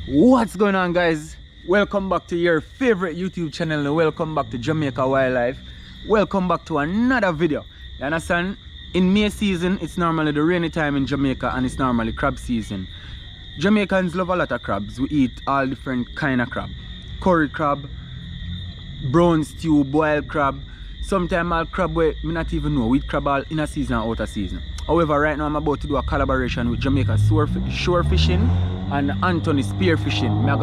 What's going on, guys? Welcome back to your favorite YouTube channel and welcome back to Jamaica Wildlife. Welcome back to another video. You understand? In May season, it's normally the rainy time in Jamaica and it's normally crab season. Jamaicans love a lot of crabs. We eat all different kind of crab. Curry crab, brown stew, boiled crab. Sometimes all crab we not even know. We eat crab all in a season and out of season. However, right now I'm about to do a collaboration with Jamaican SureFishing and Anthony Spearfishing. I'm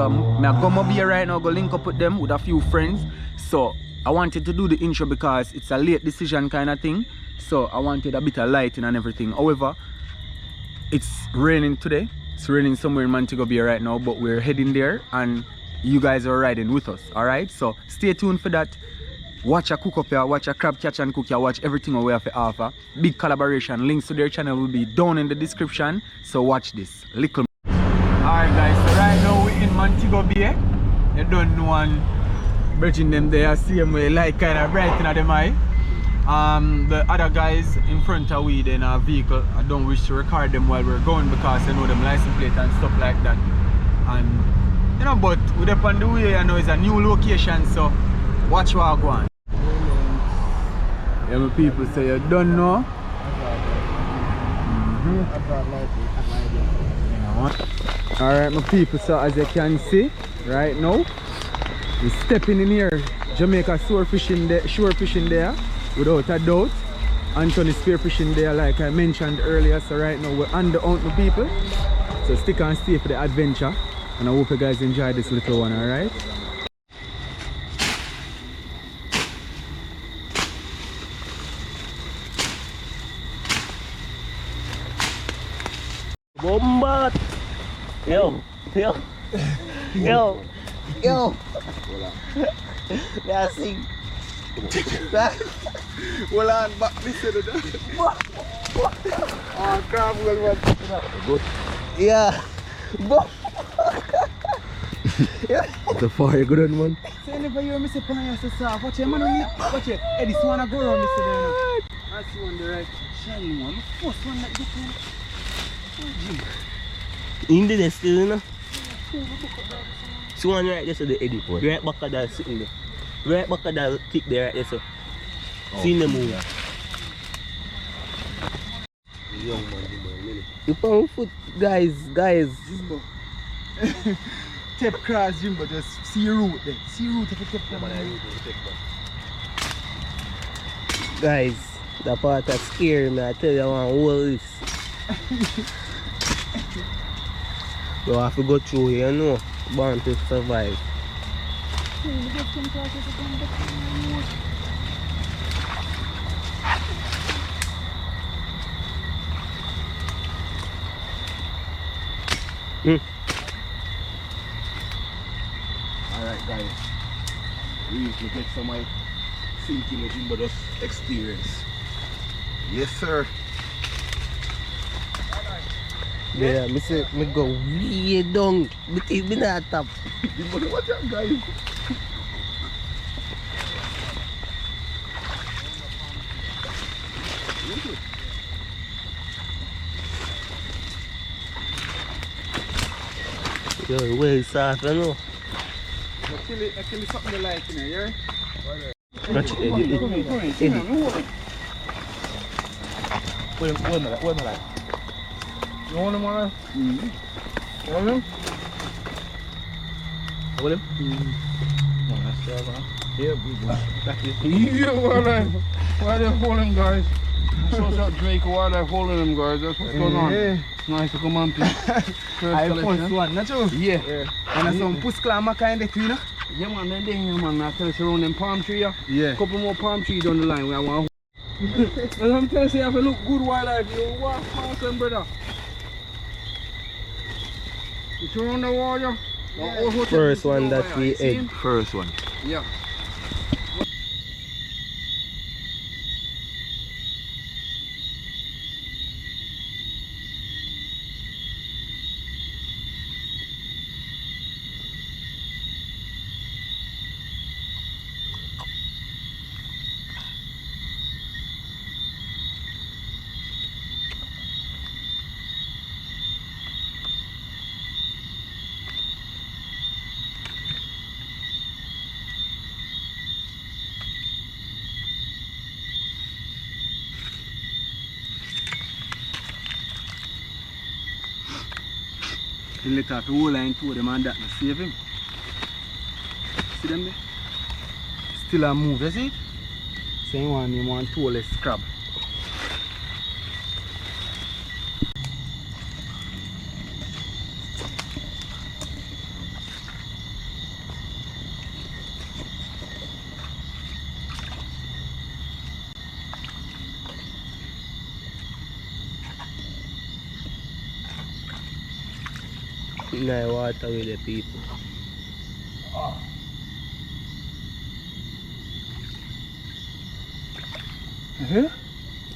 going to be here right now, go link up with them with a few friends. So I wanted to do the intro because it's a late decision kind of thing. So I wanted a bit of lighting and everything. However, it's raining today. It's raining somewhere in Montego Bay right now, but we're heading there and you guys are riding with us. Alright, so stay tuned for that. Watch a cook up here, watch a crab catch and cook here, watch everything we have to offer. Big collaboration. Links to their channel will be down in the description. So watch this. Little. Alright guys, so right now we're in Montego Bay. You don't know one bridging them there, same way, like kind of bright in them eye. The other guys in front of we in our vehicle, I don't wish to record them while we're going because I know them license plate and stuff like that. And you know, but we're up on the way, I know it's a new location, so watch what I go on. Yeah, my people say you don't know. Alright, my people, so as you can see right now, we're stepping in here. Jamaica SureFishing there, without a doubt. Anthony Spearfishing there, like I mentioned earlier. So right now we're on the hunt, my people. So stick and stay for the adventure. And I hope you guys enjoy this little one, alright? Bomba! Yo! Let's sing. Hold on, back this to the oh, crab will Good. Yeah. The fire good on one. So never hear me say pan so soft. Watch it, man. Watch it. Hey, this one I go around Mr. Dana. That's one the right shiny one. The first one that get one. In the still, you know? So one right there, so the edit. Right back of that sitting there. Right back of that tick there, right there, so. See the move. Young man, you pound foot, guys. Jimbo. Tape cross, Jimbo. Just see root there. See root if you tape them. Guys, that part that scare me. I tell you, I want to hold this. You have to go through here, you know. Born to survive. Alright guys, we need to get some of thinking with Jimbo just experience. Yes sir. Yeah, me say, me go way down. But it be not top. Jimbo, watch out guys. Yo, well soft, you know. Actually something they like in here, yeah? Watch it, Eddie. Come here. Wait a minute. You want him, man? You want him? Hold him. Oh, that's right, man. Yeah, back is Yeah, why they holding, guys? Shows out Drake, why they holding them, guys? That's what's going on. Yeah. Nice to come on, please. I first one, not you? Yeah. And some push clam kind of thing, Yeah, man, they're there, man. I tell you, around them palm tree, yeah. Yeah. Couple more palm trees down the line where I want. And I'm telling you, you have to look good wildlife. You walk fast, and brother. You turn on the water. Yeah. First one that we ate. First one. Yeah. He let off the whole line to them and that to save him. See them there? Still a move, you see it? So he want him one toeless crab. No water with the people.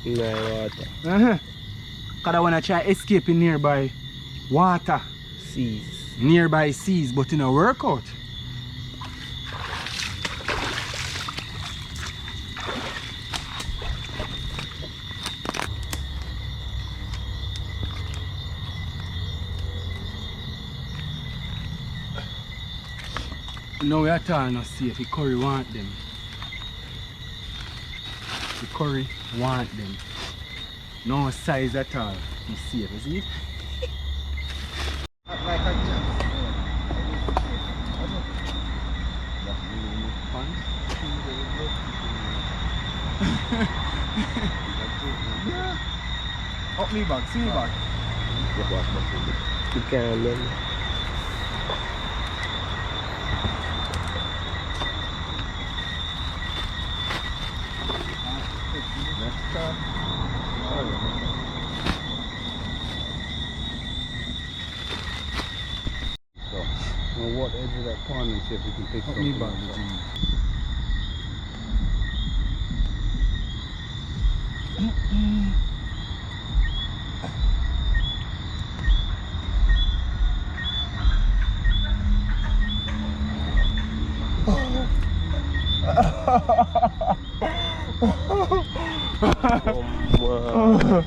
No water. Cause I wanna try escaping nearby water. Seas. Nearby seas, but in a workout. No, we are trying to see if the curry want them. The curry want them. No size at all. You see it, you see it? Like a yeah. Up me back, see me back. You can't run. On what edge of that pond and see if we can pick something up. Wow.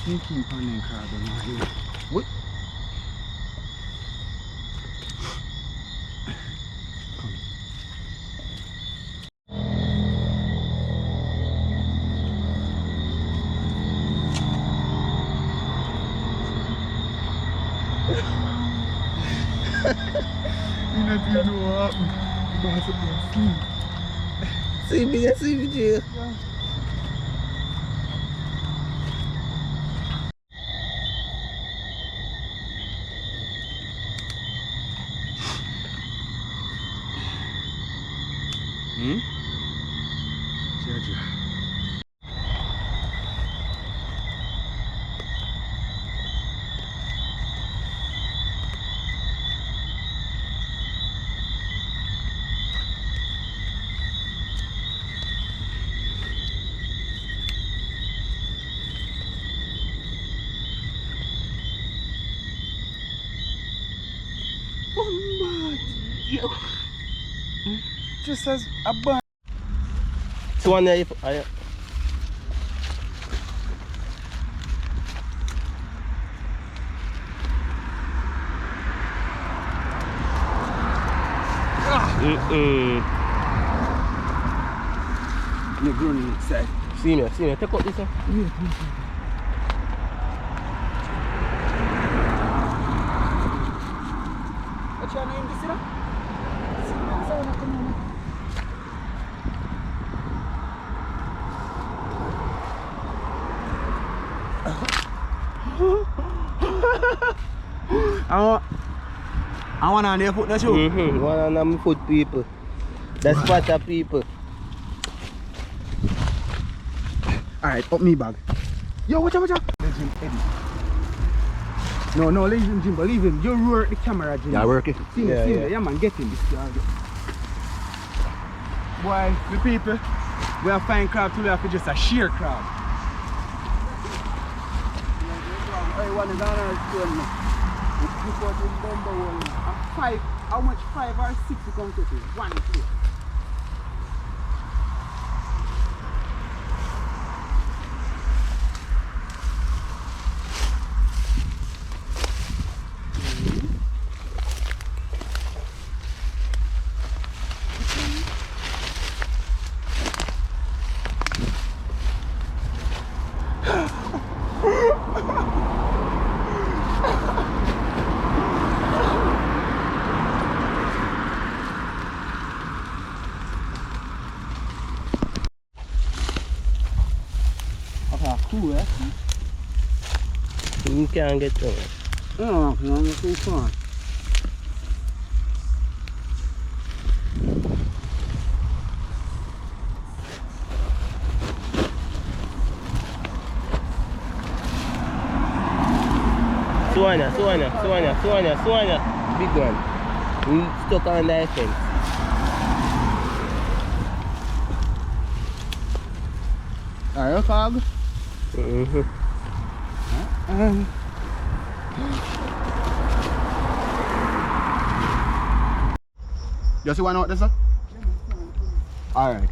Sneaking pond and crab on my head. What? You not even know what happened. You must have been asleep. See me, Jay. Ja. Yo. Just as a bun. So one if I The grown inside. See me, take out this one. What's your name, this is? I want on their foot now too. One on them foot people. That's part of people. Alright, up me bag. Yo, watch out. Jim, Eddie. No, leave him, Jim, but leave him. You roar the camera, Jim. Yeah, working. See me, yeah, man, get him. Boy, the people, we have fine crab today, we have just a sheer crab. Hey, one is on our stone now. We put in bumbo one now. And 5, how much 5 or 6 you come to it? 1, 2. cool, eh? You can't get down. No, I'm not too far. Swana. Big one. We stuck on the fence. Are you fog? You see one out there, sir? Alright.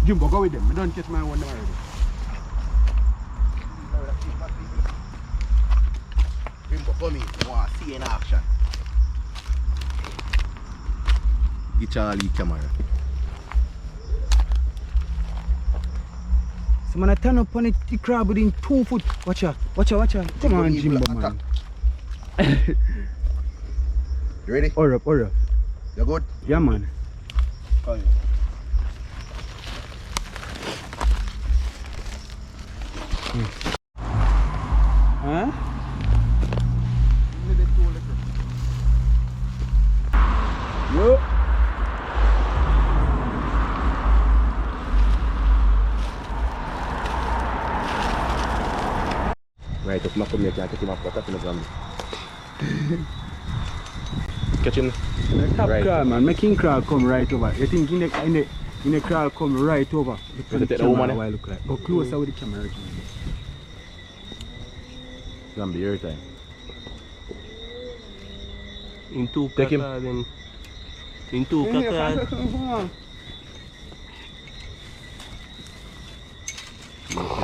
Jimbo, go with them. I don't catch my one already. Jimbo, come in. I want to see in action. Get Charlie camera. So man, I turn up on it, the crab within 2 foot. Watch out. Come on, Jimbo, man. You ready? Hurry up. You good? Yeah, man. Oh, yeah. Huh? Yo. Right up, not come here, can't take him off, but that's in the ground. Catching the top right crab, man. Making crab come right over. You think in the crab come right over. Look at the camera while look like. Go closer with the camera. It's gonna be your time. Into take him. Then. Into kaka.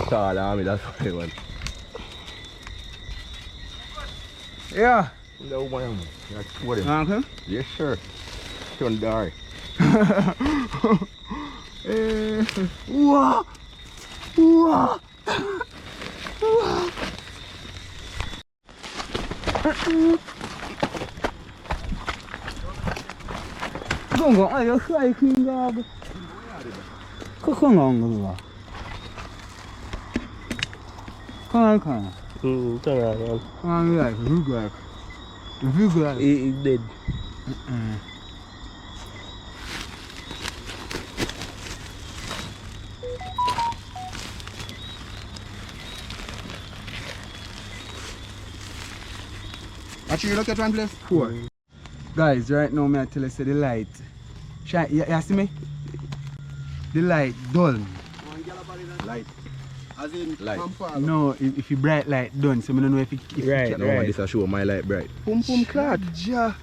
Tall army, that's what I want. Yeah. No one. What is it? Yes, sir. Don't die. Wow. Go. Ay, eu saí com água. Cocongo. Can. Vigor. He dead. Actually, you look at one place? 4. Guys, right now, I tell you, say the light. You see me? The light dull. Light. As in, light. No, if you bright light done, so I don't know if right. No, this will show my light bright. Pum cloud. Ja.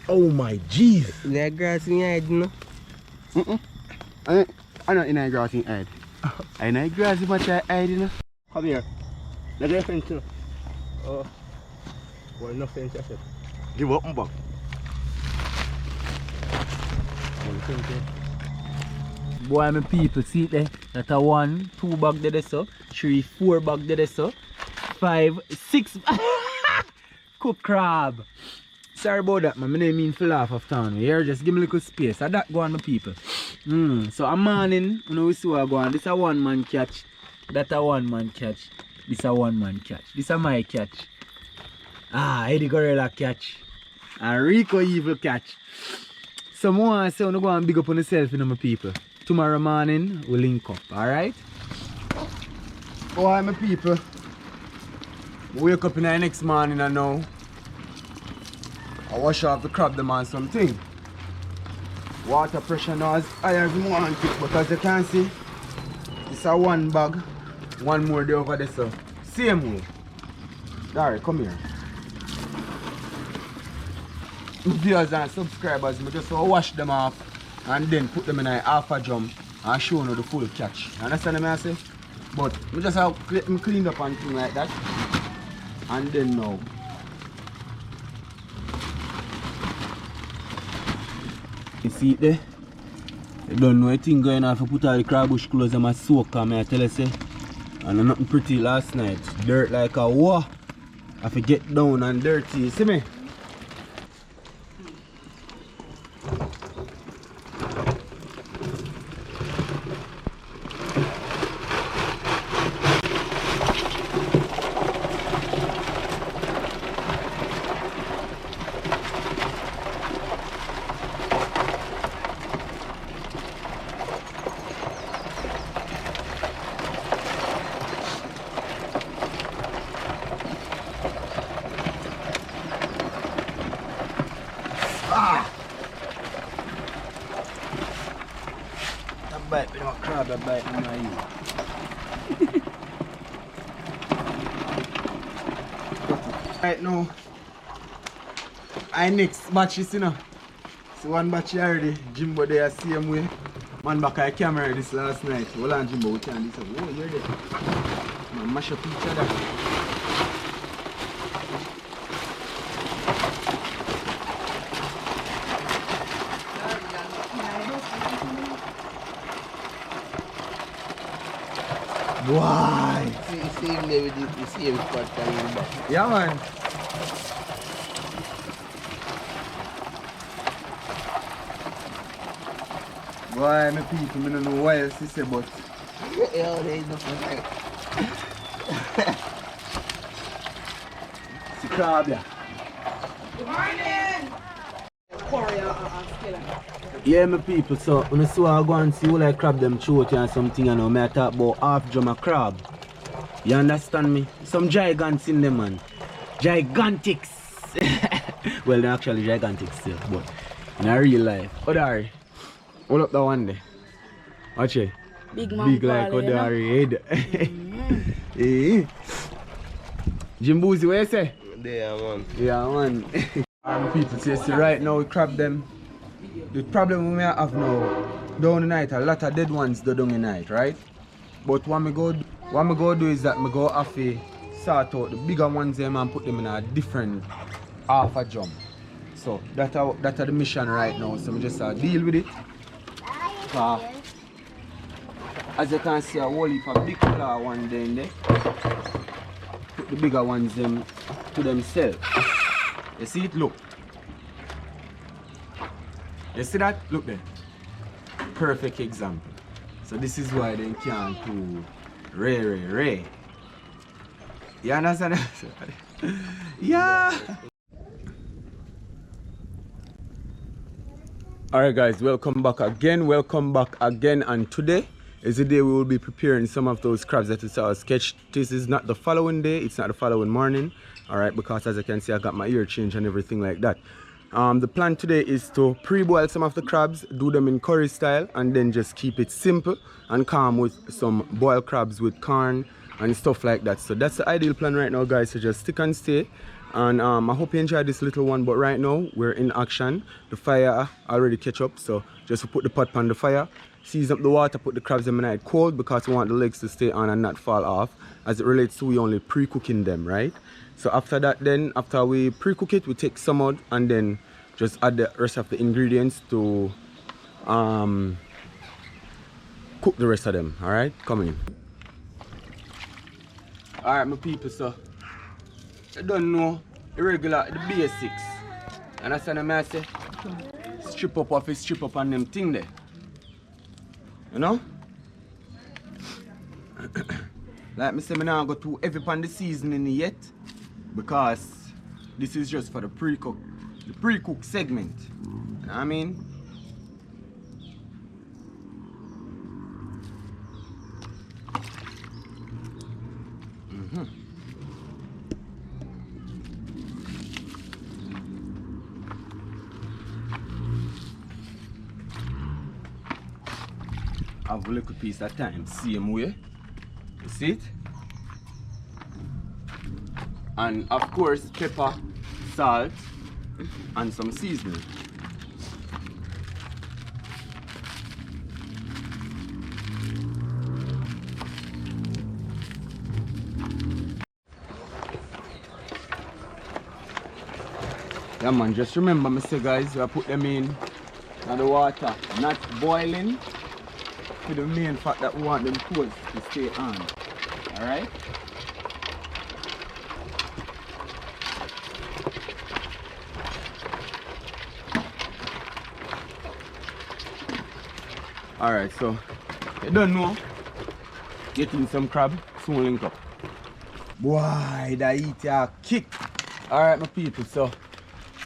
Oh my jeez. That grass in your head, no? I'm not in a grass in head. I in a grass in my head, you know? Come here. Let me fence, you know. Oh. Well, no fence, I said. Give up, back. Boy, my people, see it there? That a 1, 2 bag there so, 3, 4 bag there so, 5, 6 cook crab. Sorry about that, man. I didn't mean to laugh off town. Here, just give me a little space. So that go on, my people. So a morning, you know, we see what go on. This a 1-man catch. That a 1-man catch. This a 1-man catch. This a my catch. Eddie Gorilla catch. And Rico Evil catch. So more say, I'm going to big up on yourself, you know, my people. Tomorrow morning, we'll link up, alright? Oh, my people. Wake up in the next morning and now I wash off the crab them on something. Water pressure now as high as you want it, but as you can see, it's a 1 bag. 1 more there over there, so same way. Alright, come here. Viewers and subscribers, I just wash them off and then put them in a half a drum and show you the full catch. You understand what I say? But I just have them cleaned up and things like that. And then now. You see it there? You don't know anything going on if you put all the crab bush clothes and my soak on me, I tell you say. And nothing pretty last night. Dirt like a wah. I have to get down and dirty, you see me? bite, but no crab that bite in my ear. Right now, I next batch is, you know. So one batch already, Jimbo there same way. Man back I camera this last night. Hold on Jimbo, we can this up. Oh, you're there. Man mash up each other. Why? See him there with the same spot coming back. Yeah, man. Why, my people, I don't know why else to say, but... Yeah, there is nothing like See crab, yeah. Good morning! Yeah, my people, so when I saw I go and see all I crab them throat and something, you know, I talk about half drum of crab. You understand me? Some gigants in them, man. Gigantics. Well, they're actually gigantic still, but in a real life. Odari, hold up that one there. Watch it. Big man. Big like Odari head. Eh. Jimbozy, what you say? there, man. Yeah, man. Alright, people, see right now we crab them. The problem we may have now, down the night, a lot of dead ones do down the night, right? But what me go do is that me go have to sort out the bigger ones them and put them in a different half a drum. So that's the mission right now. So I just deal with it. As you can see, a whole heap of big claw one there in there. Put the bigger ones them to themselves. You see it? Look. You see that? Look there. Perfect example. So this is why they can't do ray. You understand? Yeah. Alright guys, welcome back again, and today is the day we will be preparing some of those crabs that you saw sketch. This is not the following day, it's not the following morning, alright, because as you can see I got my ear changed and everything like that. The plan today is to pre-boil some of the crabs, do them in curry style, and then just keep it simple and calm with some boiled crabs with corn and stuff like that. So that's the ideal plan right now guys, so just stick and stay. And I hope you enjoyed this little one, but right now we're in action. The fire already catch up, so just put the pot on the fire, season up the water, put the crabs in the night cold because we want the legs to stay on and not fall off. As it relates to we only pre-cooking them, right? So after that then, after we pre-cook it, we take some out and then just add the rest of the ingredients to cook the rest of them, alright? Come in. Alright my people, so I don't know irregular the basics. Understand what I say? Strip up off it, strip up on them thing there. You know? Like me say, me not go too heavy on the seasoning yet because this is just for the pre-cook segment. You know what I mean? Have a little piece at a time, same way. You see it? And of course, pepper, salt, and some seasoning. Yeah man, just remember me say guys, I put them in the water, not boiling, for the main fact that we want them toes to stay on. Alright? Alright, so you don't know, getting some crab, soon link up. Boy, that eat a kick. Alright my people, so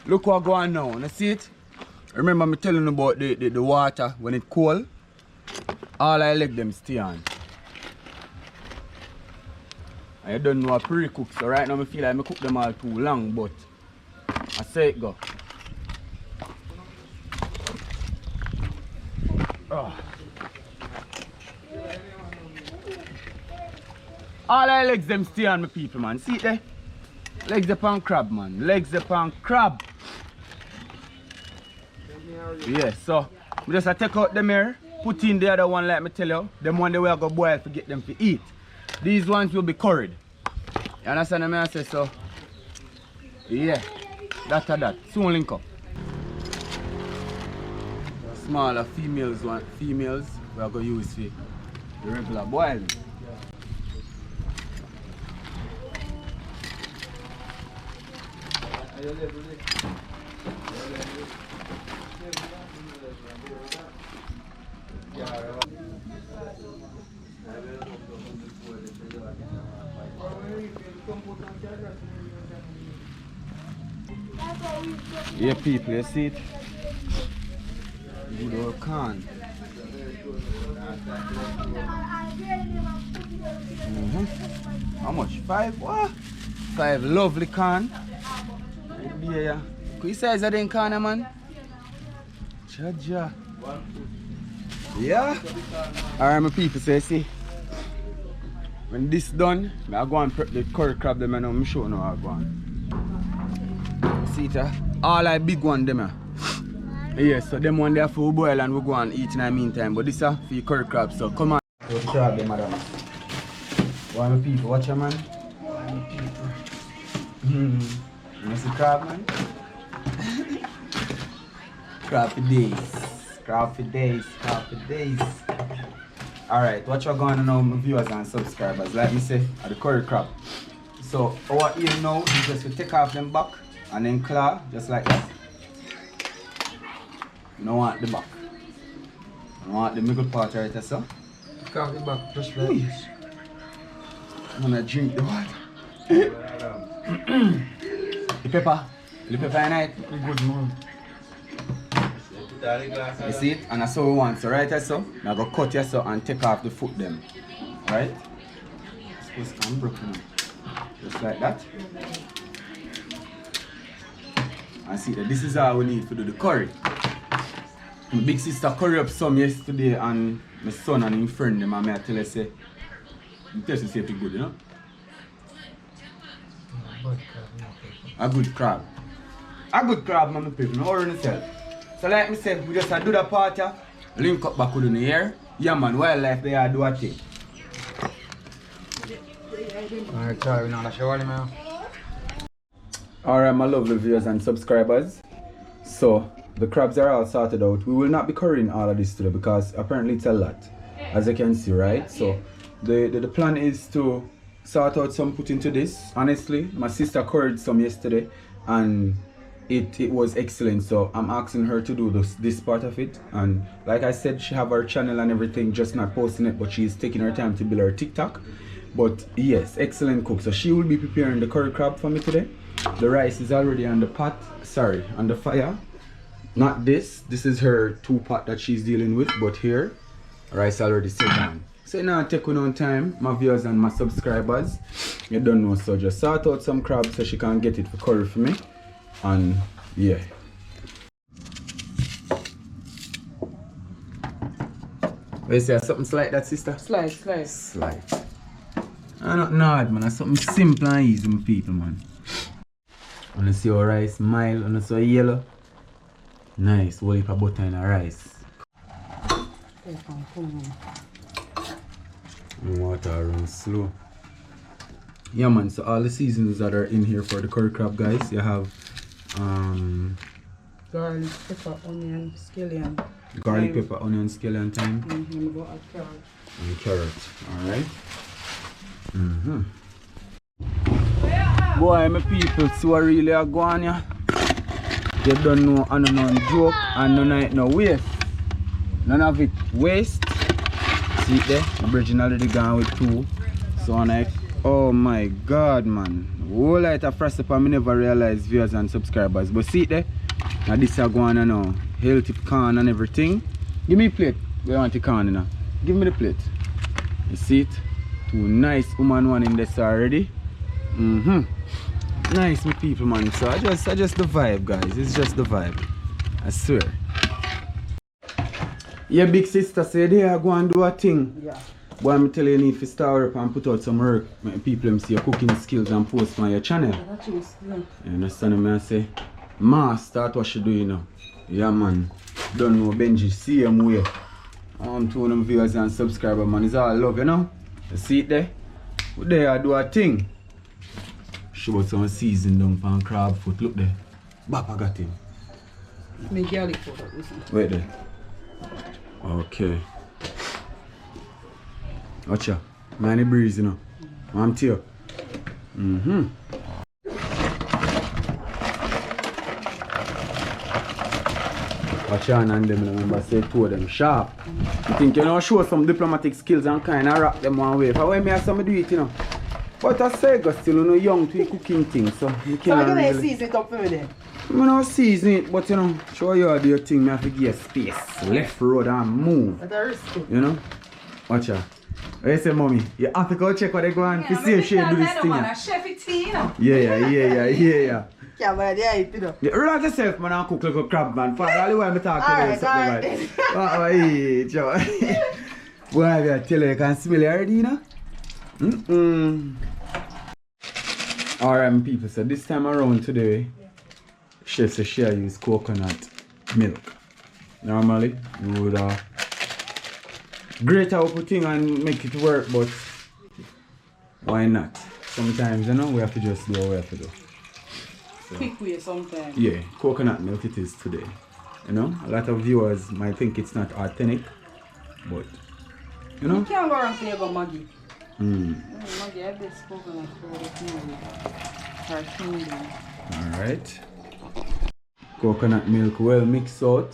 look what going on now, you see it? Remember me telling you about the water when it cold, all I let them stay on. I don't know a pre-cook, so right now I feel like I cook them all too long, but I say it go. Oh. All our legs them stay on my people, man. See it there? Legs upon crab, man. Legs upon crab. Yeah, so we just take out them here, put in the other one like me tell you. Them one they will go boil to get them to eat. These ones will be curried. You understand what I say? So yeah, that. Soon link up. Smaller females we are going to use for the regular boiling. Yeah, people, you see it? Good old can. How much? 5? What? 5 lovely can. Yeah. Could you size that in can, man? Ja. Yeah. Alright, my people, so you see. When this done, I go and prep the curry crab them and I'm sure now I go on. See it, all like big one them. Yeah, so them one there for boil and we go and eat in the meantime. But this for your curry crab, so come on. So crab them, madam. Why my people, watch your man. Why my people. You see crab, man? Crab for days. Crab for days. Crab for days. Alright, what you're going to know, my viewers and subscribers, like me say, are the curry crab. So our aim now is just to take off them back and then claw, just like that. You don't want the back. You want the middle part right there, so. Take off the back, just like this. I'm gonna drink the water. The pepper in it. Good man. You see it? And that's how we want. So right there, so. Now go cut here so and take off the foot them. Right? It's supposed to come broken. Just like that. And see that this is all we need to do the curry. My big sister curry up some yesterday and my son and his friend them and I tell her say the taste is pretty good, you know? A good crab. A good crab, my people, no worry yourself. So like me said, we just do the part here, link up back with the here. Yeah man, wildlife they are do a thing. Alright, sorry, we know that's your man. Alright, my lovely viewers and subscribers. So the crabs are all sorted out. We will not be currying all of this today because apparently it's a lot, as you can see, right? So the plan is to sort out some put into this. Honestly, my sister curried some yesterday and it was excellent, so I'm asking her to do this part of it. And like I said, she have her channel and everything, just not posting it, but she's taking her time to build her TikTok. But yes, excellent cook. So she will be preparing the curry crab for me today. The rice is already on the pot, sorry, on the fire. Not this is her 2-pot that she's dealing with, but here rice already set on. So now take on time, my viewers and my subscribers. You don't know, so just sort out some crab so she can get it for curry for me. And yeah. You say something like that, sister? Slice. I'm not hard, man. That's something simple and easy, my people, man. Wanna see our rice mild, wanna see yellow. Nice, whole heap of butter in the rice. And water runs slow. Yeah man, so all the seasons that are in here for the curry crab, guys, you have Garlic, pepper, onion, scallion. garlic, pepper, onion, scallion, thyme, Carrot. and carrot. Alright. Boy, my people, see what really are going here. They don't know and none joke and none of it no waste. None of it waste. See it there? My virgin already gone with 2. So I'm like, oh my god, man. Whole lot of frost up and I never realized viewers and subscribers. But see it there? Now this is going on now. Healthy corn and everything. Give me a plate. We want the corn now. Give me the plate. You see it? 2 nice woman one in this already. Nice my people, man. So I just the vibe, guys. It's just the vibe. I swear. Yeah, big sister said they are going to do a thing. Yeah. Boy, I'm telling you, you need to start up and put out some work. Make people them see your cooking skills and post on your channel. You understand me? I say, Ma, start what you doing now. Yeah, man. Don't know Benji, same way. To them viewers and subscribers, man. It's all love, you know? You see it there? There, I do a thing. Show out some season down from crab foot. Look there. Bap, I got him. Me garlic powder, listen. Wait there. Okay. Watch out. Man, the breeze, you know. I'm tear. Watch out and them, remember, say two of them sharp. You think you know, show some diplomatic skills and kind of rock them one way. If I want me, I some do it, you know. But I say, go still, you know, young to cooking things, so you can't. So I'm going to season it up for me then? I'm not season it, but you know, show you how do your thing, I have to give you space. Left road and move. That's a risk. You know? Watch out. What you say, mommy? You have to go check what they go on to see if she do this thing. Yeah. Yeah, but yeah, you know. Yeah, relax yourself, man, and cook like a crab, man. For all the way I'm talking about something like that. Boy, I tell you, you can smell it already, you know? Alright, my people, so this time around today, chef says she use coconut milk. Normally, you would grate out thing and make it work, but why not? Sometimes, you know, we have to just do what we have to do. So, Quick way sometimes. yeah, coconut milk it is today. You know, a lot of viewers might think it's not authentic, but you know. You can't go wrong till you go Maggi. Mm. Maggi, I best coconut for the Alright. Coconut milk well mixed out.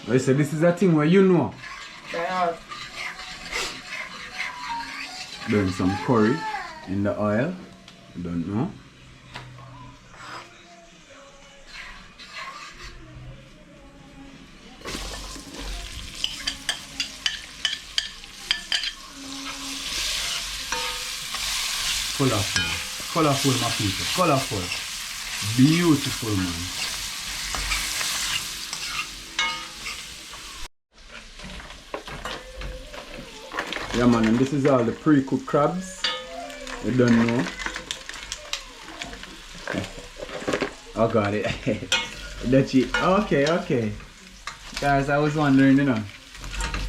I said this is a thing where you know. Doing some curry in the oil. I don't know. Colorful my people, colorful, beautiful man. Yeah man, and this is all the pre-cooked crabs. You don't know. Oh got it. That's it. Okay. Guys, I was wondering, you know.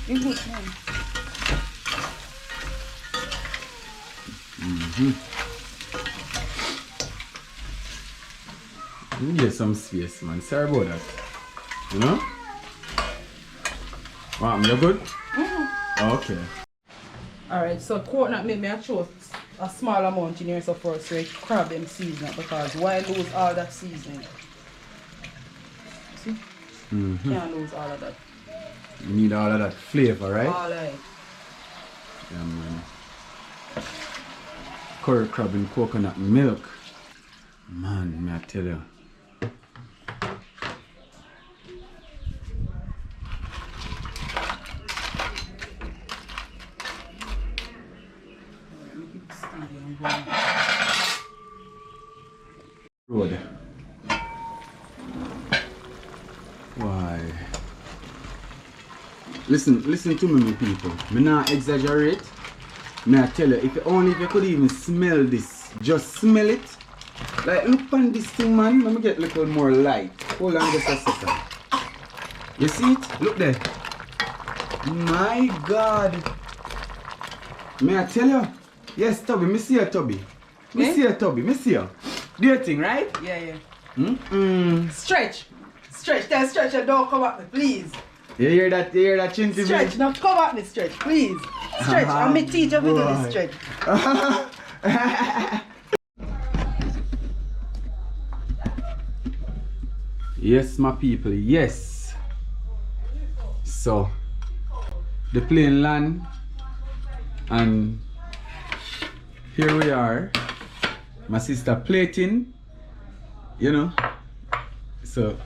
You get some space, man. Sorry about that. You know? Wow, you're good? Okay. Alright, so coconut milk, I chose a small amount in here so first, so crab them season because why lose all that seasoning? See? Can't lose all of that. You need all of that flavor, right? All right. Yeah, man. Curry crab in coconut milk. Man, may I tell you. Road. Why? Listen to me, my people. Me not exaggerate. May I tell you, if you could even smell this, just smell it. Like, look on this thing, man. Let me get a little more light. Hold on just a second. You see it? Look there. My God. May I tell you? Yes, Toby. Me see you, Toby. Me see you, Toby. Me see you. Do your thing, right? Yeah. Stretch. Tell stretch and don't come at me, please. You hear that chinty? Stretch, now come at me, stretch, please. Stretch, I'm my teacher for this stretch. Yes, my people, yes. So, the plane land, and here we are. My sister plating, you know. So,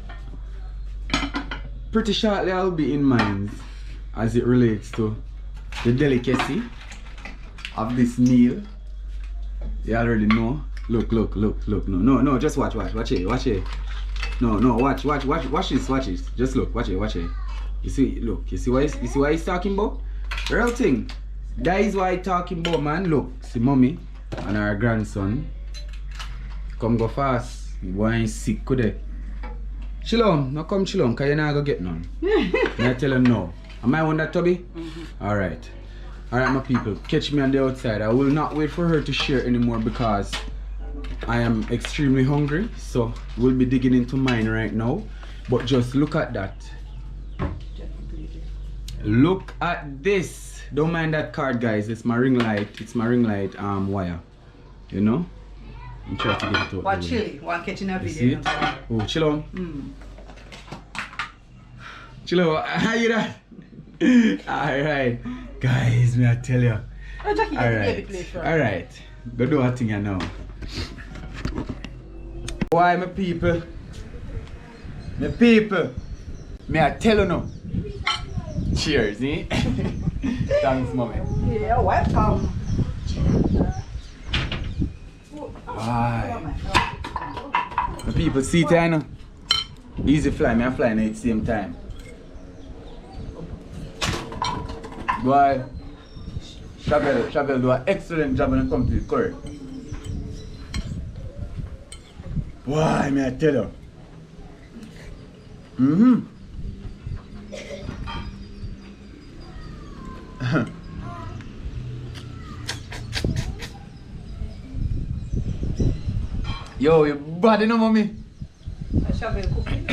pretty shortly I'll be in mind as it relates to the delicacy of this meal. You already know. Look. No, just watch it. No, watch this. Just look, watch it. You see what he's talking about? Real thing. That is what he's talking about, man. Look, see mommy and our grandson. Come go fast. The boy ain't sick, could they? Chill on, no come chill on, cause you're not gonna get none. I tell him no. Am I on that, Toby? Alright, my people, catch me on the outside. I will not wait for her to share anymore because I am extremely hungry. So we'll be digging into mine right now. But just look at that. Look at this. Don't mind that card, guys. It's my ring light. It's my ring light wire. You know? I'm trying to get it out. What chili? One catching a video. Oh, chill on. Chill on. How you that? Alright. Guys, may I tell you. Alright. Go do a thing here now. Why my people? My people. May I tell you now? Cheers, eh? Thanks, mommy. Yeah, welcome. Why? The people see it, I know. Easy fly, me I fly at the same time. Boy, Shavi do an excellent job when it comes to the curry. Why, may I tell you? Yo, you bad enough, mommy. Shavi cooking.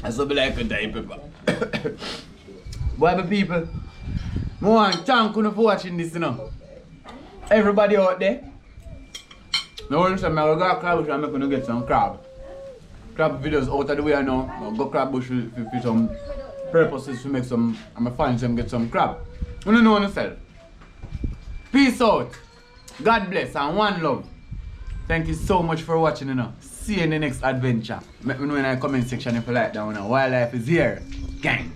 That's what I like to die, people. Boy, my people, I want to thank you for watching this, you know. Everybody out there. Now, when I'm going to go to crab bush, I'm going to get some crab. Crab videos out of the way now. I'll go crab bush for some purposes to make some, I'm going to find some, get some crab. You don't know yourself. Peace out. God bless and one love. Thank you so much for watching, you know. See you in the next adventure. Let me know in the comment section if you like that one. Wildlife is here. Gang.